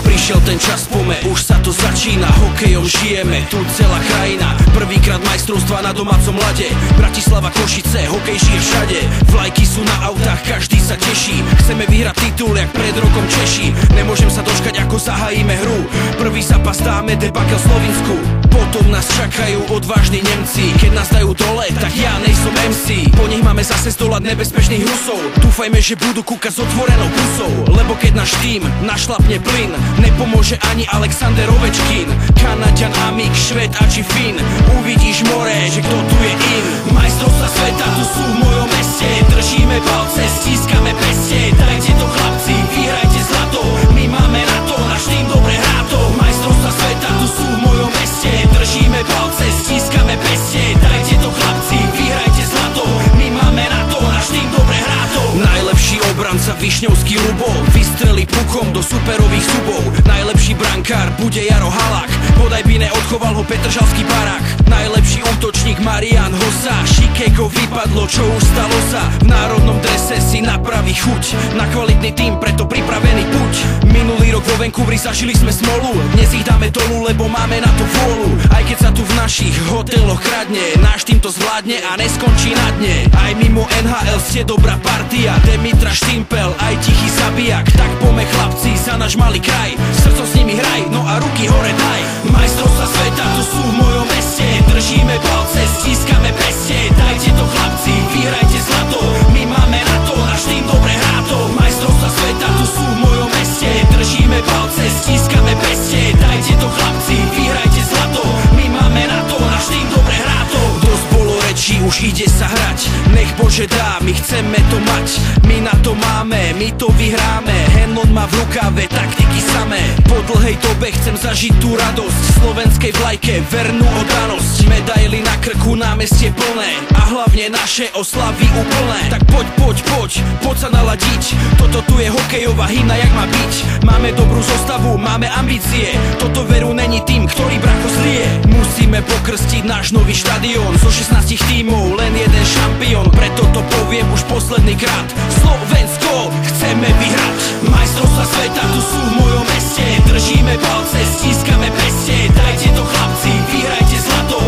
Prišiel ten čas, pome, už sa to začína. Hokejom žijeme, tu celá krajina. Prvýkrát majstrovstva na domácom ľade. Bratislava, Košice, hokej žije všade. Vlajky sú na autách, každý sa teší. Chceme vyhrať titul, jak pred rokom Češi. Nemôžem sa dočkať, ako zahájime hru. Prvý zápas dáme, debakel Slovinsku. Potom nás čakajú odvážni Nemci. Keď nás dajú dole, tak ja nejsom MC. Po nich máme zase zdolať nebezpečných Rusov. Dúfajme, že budú kúkať s otvorenou pusou. Lebo keď náš tým našlapne plyn, nepomôže ani Alexander Ovečkin. Kanaďan, Amik, Švéd a či Fín. Uvidíš more, že kto tu je in. Majstrovstvá sveta tu sú v mojom meste. Držíme palce, stískame peste. Dajte to chlapci, vyhrajte zlato. My máme na to, náš tým dobre hrá to. Majstrovstvá sveta tu sú v mojom meste. Držíme palce, stískame peste. Dajte to chlapci, vyhrajte zlato. My máme na to, náš tým dobre hrá to. Najlepší obranca Višňovský Ľubov vystrelí pukom do superových zubov. Najlepší brankár bude Jaro Halák. Bodaj by neodchoval ho Petržalský barák. Najlepší útočník Marián Hossa. Šikego vypadlo, čo už stalo sa. V národnom drese si napraví chuť. Na kvalitný tým, preto pripravený buď. Minulý rok vo Vancouveri zažili sme smolu. Dnes ich dáme dolu, lebo máme na to vôľu. Aj keď sa tu v našich hoteloch kradne, náš tým to zvládne a neskončí na dne. Aj mimo NHL ste dobrá partia. Demitra Štimpel, aj tichý zabijak. Tak pome chlapci za náš malý kraj. Srdco s nimi hraj, no a ruky hore daj. Majstrovstvá sveta tu sú v mojom meste. Držíme palce, stískame peste. Dajte to chlapci, vyhrajte zlato. My máme na to, náš tým dobre hrá to. Majstrovstvá sveta tu sú v mojom meste. Držíme palce, stískame peste. Dajte to chlapci, vyhrajte zlato. My máme na to, náš tým dobre hrá to. Dosť bolo rečí, už ide sa hrať. Nech Bože dá, my chceme to mať. My na to máme, my to vyhráme. Henlon má v rukave taktiky samé. Po dlhej dobe chcem zažiť tú radosť. Slovenskej vlajke vernú oddanosť. Medaily na krku, námestie plné. A hlavne naše oslavy úplné. Tak poď sa naladiť. Toto tu je hokejová hymna, jak má byť. Máme dobrú zostavu, máme ambície. Toto veru není tým, ktorý bracho zlie. Musíme pokrstiť náš nový štadión. Zo 16 tímov len jeden šampión. Preto to poviem už posledný krát. Slovensko chceme vyhrať. Majstrovstvá sveta tu sú v mojom meste. Držíme palce, stískame peste. Dajte to chlapci, vyhrajte zlato.